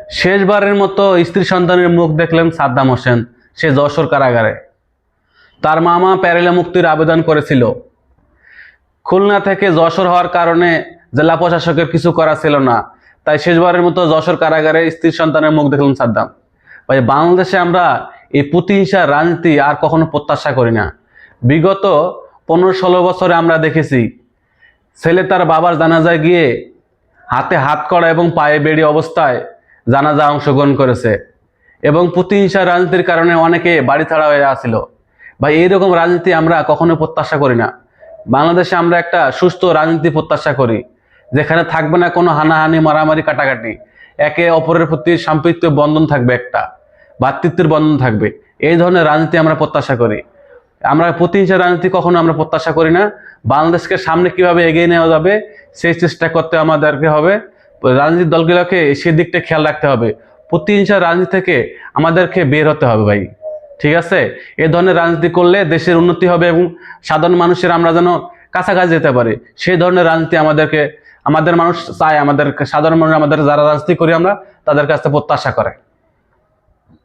শেষবারের মতো স্ত্রী সন্তানের মুখ দেখলেন সাদ্দাম হোসেন, সে যশোর কারাগারে। তার মামা প্যারোলে মুক্তির আবেদন করেছিল। খুলনা থেকে যশোর হওয়ার কারণে জেলা প্রশাসকের কিছু করা ছিল না, তাই শেষবারের মতো যশোর কারাগারে স্ত্রী সন্তানের মুখ দেখলেন সাদ্দাম। ভাই, বাংলাদেশে আমরা এই প্রতিহিংসার রাজনীতি আর কখনো প্রত্যাশা করি না। বিগত 15-16 বছরে আমরা দেখেছি ছেলে তার বাবার জানাজায় গিয়ে হাতে হাত করা এবং পায়ে বেড়ি অবস্থায় জানাজা অংশগ্রহণ করেছে, এবং প্রতিহিংসার রাজনীতির কারণে অনেকে বাড়ি ছাড়া হয়ে আসছিল। ভাই, এইরকম রাজনীতি আমরা কখনো প্রত্যাশা করি না। বাংলাদেশে আমরা একটা সুস্থ রাজনীতি প্রত্যাশা করি, যেখানে থাকবে না কোনো হানাহানি, মারামারি, কাটাকাটি। একে অপরের প্রতি সম্পৃক্ত বন্ধন থাকবে, একটা ভ্রাতৃত্বের বন্ধন থাকবে। এই ধরনের রাজনীতি আমরা প্রত্যাশা করি। আমরা প্রতিহিংসার রাজনীতি কখনো আমরা প্রত্যাশা করি না। বাংলাদেশকে সামনে কিভাবে এগিয়ে নেওয়া যাবে সেই চেষ্টা করতে আমাদেরকে হবে। রাজনৈতিক দলগুলোকে সেদিকটা খেয়াল রাখতে হবে। প্রতিহিংসার রাজনীতি থেকে আমাদেরকে বের হতে হবে ভাই, ঠিক আছে? এই ধরনের রাজনীতি করলে দেশের উন্নতি হবে এবং সাধারণ মানুষের আমরা যেন কাছাকাছি যেতে পারি, সেই ধরনের রাজনীতি আমাদের মানুষ চায়। আমাদের সাধারণ মানুষ, আমাদের যারা রাজনীতি করি আমরা, তাদের কাছে প্রত্যাশা করে।